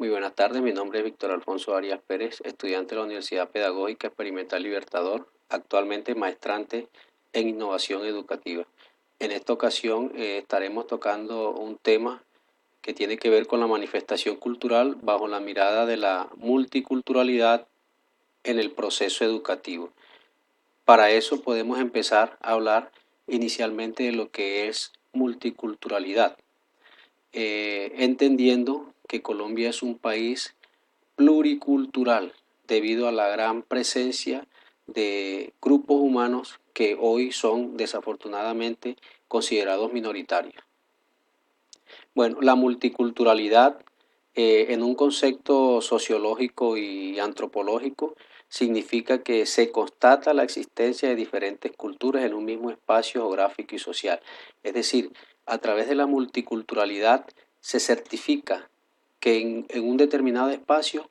Muy buenas tardes, mi nombre es Víctor Alfonso Arias Pérez, estudiante de la Universidad Pedagógica Experimental Libertador, actualmente maestrante en innovación educativa. En esta ocasión estaremos tocando un tema que tiene que ver con la manifestación cultural bajo la mirada de la multiculturalidad en el proceso educativo. Para eso podemos empezar a hablar inicialmente de lo que es multiculturalidad, entendiendo que Colombia es un país pluricultural debido a la gran presencia de grupos humanos que hoy son desafortunadamente considerados minoritarios. Bueno, la multiculturalidad en un concepto sociológico y antropológico significa que se constata la existencia de diferentes culturas en un mismo espacio geográfico y social. Es decir, a través de la multiculturalidad se certifica que en un determinado espacio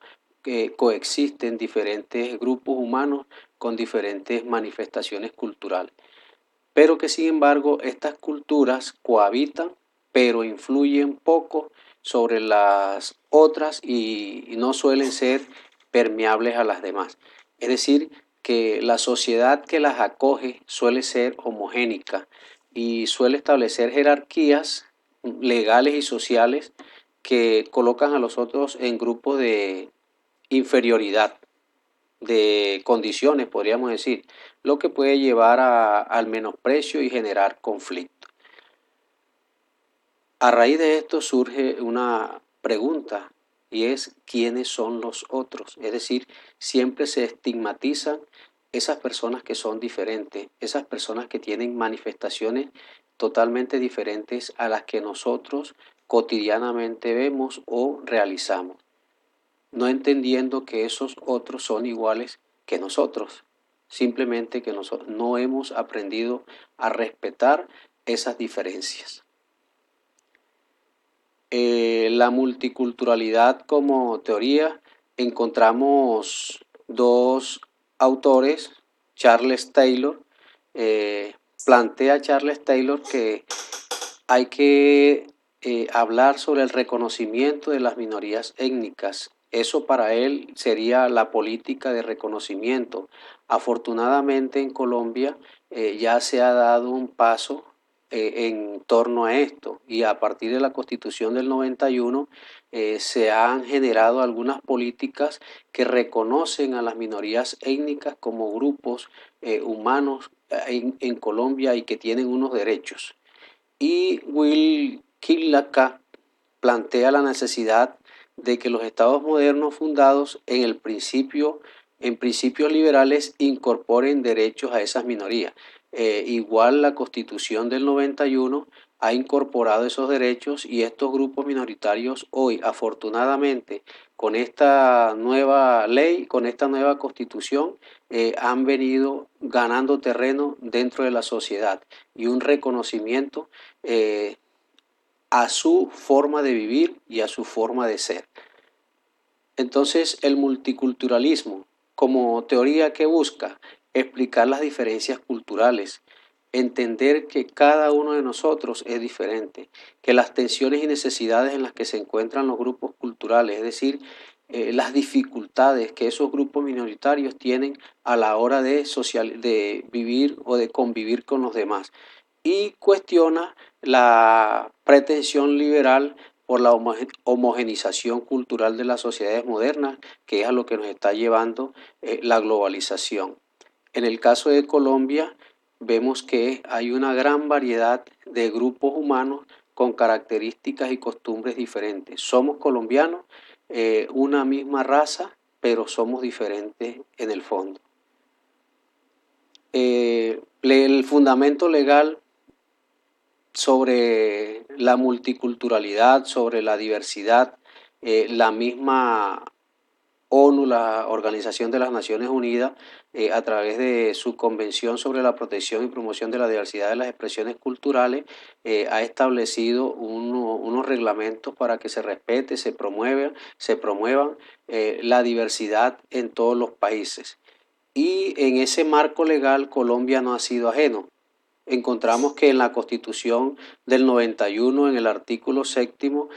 coexisten diferentes grupos humanos con diferentes manifestaciones culturales, pero que sin embargo estas culturas cohabitan, pero influyen poco sobre las otras y no suelen ser permeables a las demás. Es decir, que la sociedad que las acoge suele ser homogénica y suele establecer jerarquías legales y sociales que colocan a los otros en grupos de inferioridad, de condiciones, podríamos decir, lo que puede llevar al menosprecio y generar conflicto. A raíz de esto surge una pregunta y es ¿quiénes son los otros? Es decir, siempre se estigmatizan esas personas que son diferentes, esas personas que tienen manifestaciones totalmente diferentes a las que nosotros cotidianamente vemos o realizamos, no entendiendo que esos otros son iguales que nosotros, simplemente que nosotros no hemos aprendido a respetar esas diferencias. La multiculturalidad como teoría, encontramos dos autores, Charles Taylor, eh, plantea Charles Taylor que hay que hablar sobre el reconocimiento de las minorías étnicas. Eso para él sería la política de reconocimiento. Afortunadamente en Colombia ya se ha dado un paso en torno a esto y a partir de la Constitución del 91 se han generado algunas políticas que reconocen a las minorías étnicas como grupos humanos en Colombia y que tienen unos derechos. Y Will Killacá plantea la necesidad de que los estados modernos fundados en principios liberales incorporen derechos a esas minorías. Igual la Constitución del 91 ha incorporado esos derechos y estos grupos minoritarios hoy, afortunadamente, con esta nueva ley, con esta nueva constitución, han venido ganando terreno dentro de la sociedad y un reconocimiento a su forma de vivir y a su forma de ser. Entonces, el multiculturalismo, como teoría que busca explicar las diferencias culturales, entender que cada uno de nosotros es diferente, que las tensiones y necesidades en las que se encuentran los grupos culturales, es decir, las dificultades que esos grupos minoritarios tienen a la hora de vivir o de convivir con los demás, y cuestiona la pretensión liberal por la homogenización cultural de las sociedades modernas, que es a lo que nos está llevando la globalización. En el caso de Colombia, vemos que hay una gran variedad de grupos humanos con características y costumbres diferentes. Somos colombianos, una misma raza, pero somos diferentes en el fondo. El fundamento legal sobre la multiculturalidad, sobre la diversidad, la misma ONU, la Organización de las Naciones Unidas, a través de su Convención sobre la Protección y Promoción de la Diversidad de las Expresiones Culturales, ha establecido unos reglamentos para que se respete, se promuevan la diversidad en todos los países. Y en ese marco legal Colombia no ha sido ajeno. Encontramos que en la Constitución del 91, en el artículo séptimo,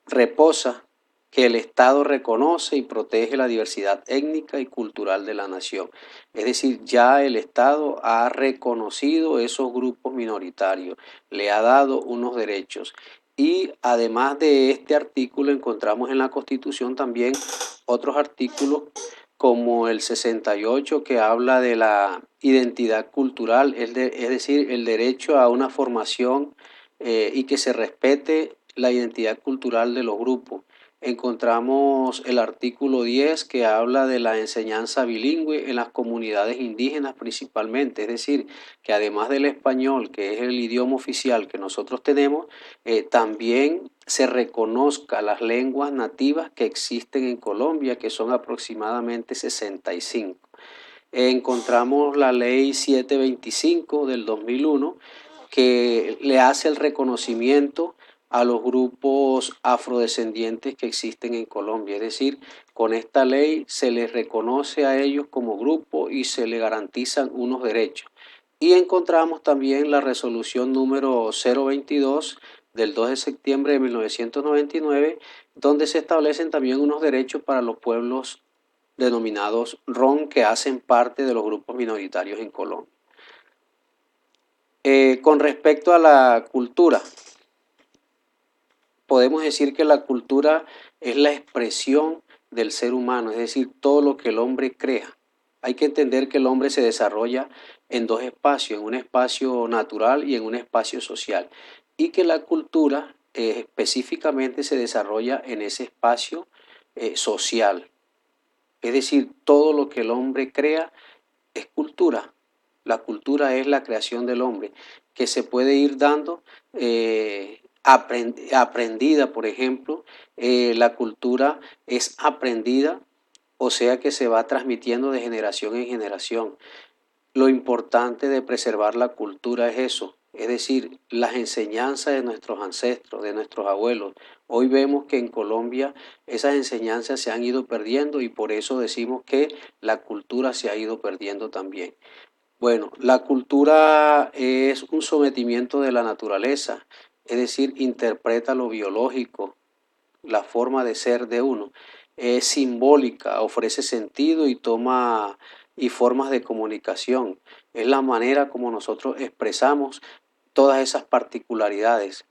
reposa que el Estado reconoce y protege la diversidad étnica y cultural de la nación. Es decir, ya el Estado ha reconocido esos grupos minoritarios, le ha dado unos derechos. Y además de este artículo encontramos en la Constitución también otros artículos como el 68 que habla de la identidad cultural, es decir, el derecho a una formación y que se respete la identidad cultural de los grupos. Encontramos el artículo 10 que habla de la enseñanza bilingüe en las comunidades indígenas principalmente, es decir, que además del español, que es el idioma oficial que nosotros tenemos, también se reconozca las lenguas nativas que existen en Colombia, que son aproximadamente 65. Encontramos la ley 725 del 2001 que le hace el reconocimiento a los grupos afrodescendientes que existen en Colombia. Es decir, con esta ley se les reconoce a ellos como grupo y se les garantizan unos derechos. Y encontramos también la resolución número 022 del 2 de septiembre de 1999, donde se establecen también unos derechos para los pueblos denominados RON que hacen parte de los grupos minoritarios en Colombia. Con respecto a la cultura, podemos decir que la cultura es la expresión del ser humano, es decir, todo lo que el hombre crea. Hay que entender que el hombre se desarrolla en dos espacios, en un espacio natural y en un espacio social, y que la cultura específicamente se desarrolla en ese espacio social. Es decir, todo lo que el hombre crea es cultura. La cultura es la creación del hombre, que se puede ir dando aprendida, por ejemplo. La cultura es aprendida, o sea que se va transmitiendo de generación en generación. Lo importante de preservar la cultura es eso, es decir, las enseñanzas de nuestros ancestros, de nuestros abuelos. Hoy vemos que en Colombia esas enseñanzas se han ido perdiendo y por eso decimos que la cultura se ha ido perdiendo también. Bueno, la cultura es un sometimiento de la naturaleza, es decir, interpreta lo biológico, la forma de ser de uno. Es simbólica, ofrece sentido y toma y formas de comunicación. Es la manera como nosotros expresamos todas esas particularidades.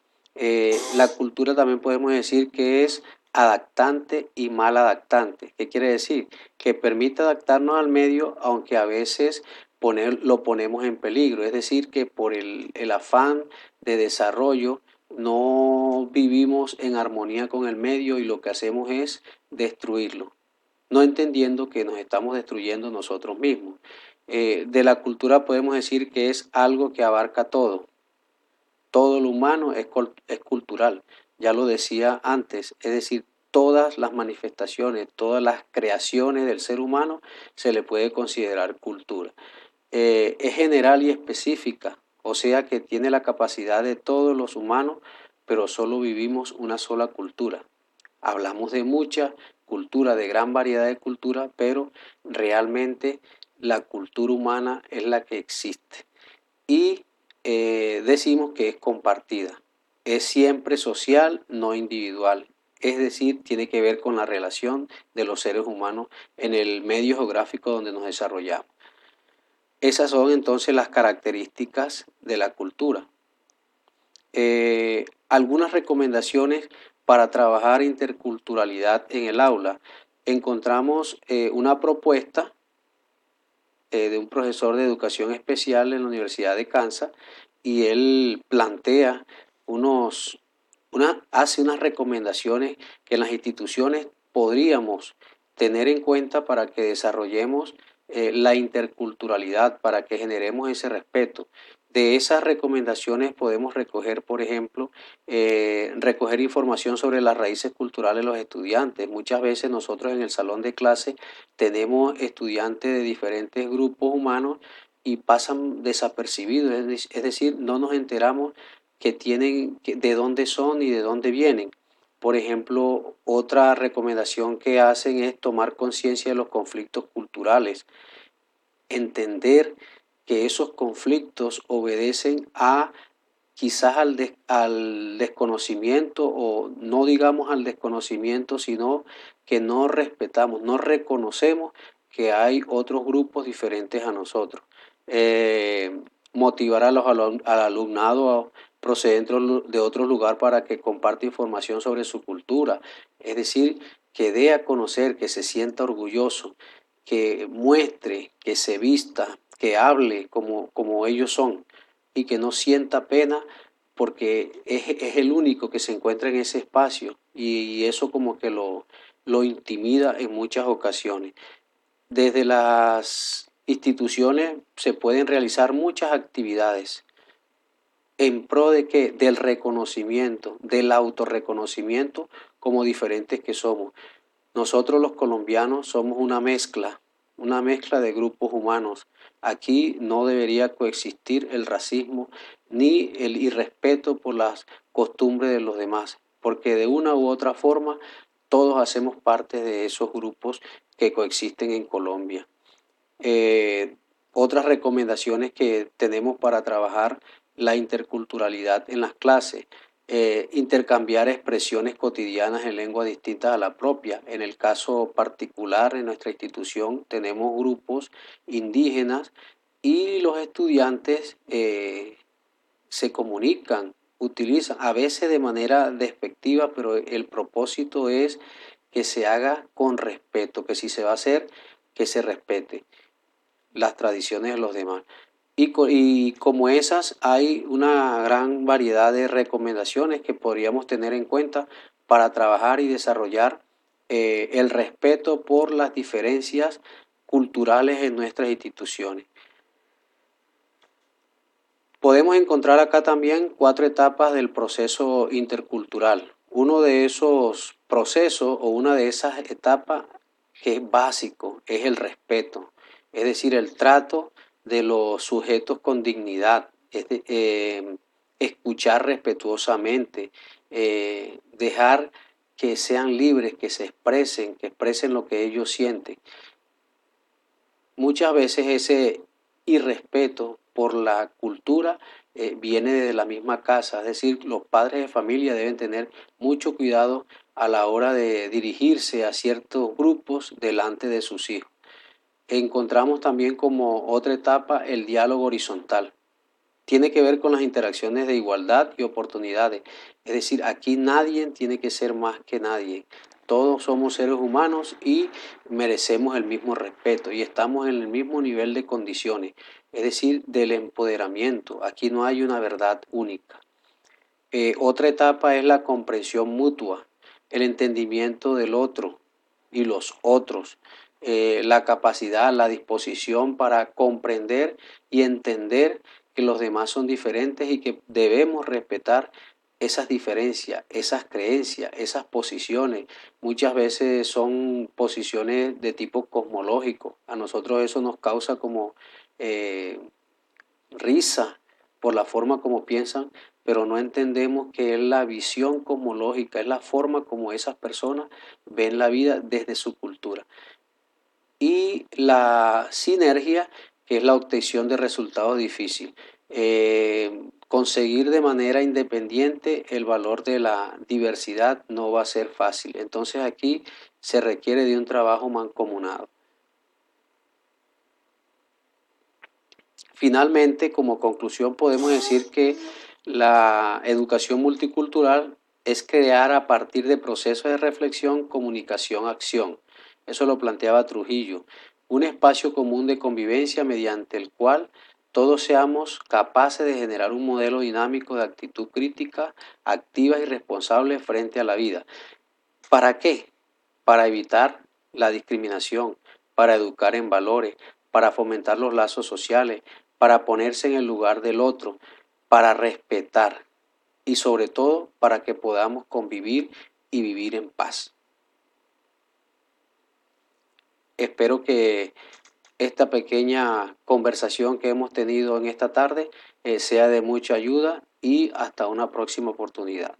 La cultura también podemos decir que es adaptante y mal adaptante. ¿Qué quiere decir? Que permite adaptarnos al medio, aunque a veces lo ponemos en peligro. Es decir, que por el afán de desarrollo no vivimos en armonía con el medio y lo que hacemos es destruirlo, no entendiendo que nos estamos destruyendo nosotros mismos. De la cultura podemos decir que es algo que abarca todo lo humano es cultural, ya lo decía antes, es decir, todas las manifestaciones, todas las creaciones del ser humano se le puede considerar cultura. Es general y específica, o sea que tiene la capacidad de todos los humanos, pero solo vivimos una sola cultura. Hablamos de mucha cultura, de gran variedad de cultura, pero realmente la cultura humana es la que existe. Y decimos que es compartida. Es siempre social, no individual. Es decir, tiene que ver con la relación de los seres humanos en el medio geográfico donde nos desarrollamos. Esas son entonces las características de la cultura. Algunas recomendaciones para trabajar interculturalidad en el aula. Encontramos una propuesta de un profesor de educación especial en la Universidad de Kansas y él plantea hace unas recomendaciones que en las instituciones podríamos tener en cuenta para que desarrollemos la interculturalidad, para que generemos ese respeto. De esas recomendaciones podemos recoger, por ejemplo, recoger información sobre las raíces culturales de los estudiantes. Muchas veces nosotros en el salón de clase tenemos estudiantes de diferentes grupos humanos y pasan desapercibidos, es decir, no nos enteramos de dónde son y de dónde vienen. Por ejemplo, otra recomendación que hacen es tomar conciencia de los conflictos culturales, entender que esos conflictos obedecen a quizás al desconocimiento, o no digamos al desconocimiento, sino que no respetamos, no reconocemos que hay otros grupos diferentes a nosotros. Eh, Motivar al alumnado procedente de otro lugar para que comparte información sobre su cultura, es decir, que dé a conocer, que se sienta orgulloso, que muestre, que se vista, que hable como ellos son y que no sienta pena porque es el único que se encuentra en ese espacio, y eso como que lo intimida en muchas ocasiones. Desde las instituciones se pueden realizar muchas actividades en pro de que del reconocimiento, del autorreconocimiento como diferentes que somos. Nosotros los colombianos somos una mezcla de grupos humanos. Aquí no debería coexistir el racismo ni el irrespeto por las costumbres de los demás, porque de una u otra forma todos hacemos parte de esos grupos que coexisten en Colombia. Eh, Otras recomendaciones que tenemos para trabajar la interculturalidad en las clases: intercambiar expresiones cotidianas en lenguas distintas a la propia. En el caso particular, en nuestra institución tenemos grupos indígenas y los estudiantes se comunican, utilizan, a veces de manera despectiva, pero el propósito es que se haga con respeto, que si se va a hacer, que se respete las tradiciones de los demás. Y como esas, hay una gran variedad de recomendaciones que podríamos tener en cuenta para trabajar y desarrollar el respeto por las diferencias culturales en nuestras instituciones. Podemos encontrar acá también 4 etapas del proceso intercultural. Uno de esos procesos o una de esas etapas que es básico es el respeto, es decir, el trato de los sujetos con dignidad, escuchar respetuosamente, dejar que sean libres, que expresen lo que ellos sienten. Muchas veces ese irrespeto por la cultura viene de la misma casa, es decir, los padres de familia deben tener mucho cuidado a la hora de dirigirse a ciertos grupos delante de sus hijos. Encontramos también como otra etapa el diálogo horizontal. Tiene que ver con las interacciones de igualdad y oportunidades. Es decir, aquí nadie tiene que ser más que nadie. Todos somos seres humanos y merecemos el mismo respeto y estamos en el mismo nivel de condiciones, es decir, del empoderamiento. Aquí no hay una verdad única. Otra etapa es la comprensión mutua, el entendimiento del otro y los otros, la capacidad, la disposición para comprender y entender que los demás son diferentes y que debemos respetar esas diferencias, esas creencias, esas posiciones. Muchas veces son posiciones de tipo cosmológico. A nosotros eso nos causa como eh, risa por la forma como piensan, pero no entendemos que es la visión cosmológica, es la forma como esas personas ven la vida desde su cultura. Y la sinergia, que es la obtención de resultados difíciles. Conseguir de manera independiente el valor de la diversidad no va a ser fácil. Entonces aquí se requiere de un trabajo mancomunado. Finalmente, como conclusión, podemos decir que la educación multicultural es crear a partir de procesos de reflexión, comunicación, acción. Eso lo planteaba Trujillo. Un espacio común de convivencia mediante el cual todos seamos capaces de generar un modelo dinámico de actitud crítica, activa y responsable frente a la vida. ¿Para qué? Para evitar la discriminación, para educar en valores, para fomentar los lazos sociales, para ponerse en el lugar del otro, para respetar y sobre todo para que podamos convivir y vivir en paz. Espero que esta pequeña conversación que hemos tenido en esta tarde sea de mucha ayuda y hasta una próxima oportunidad.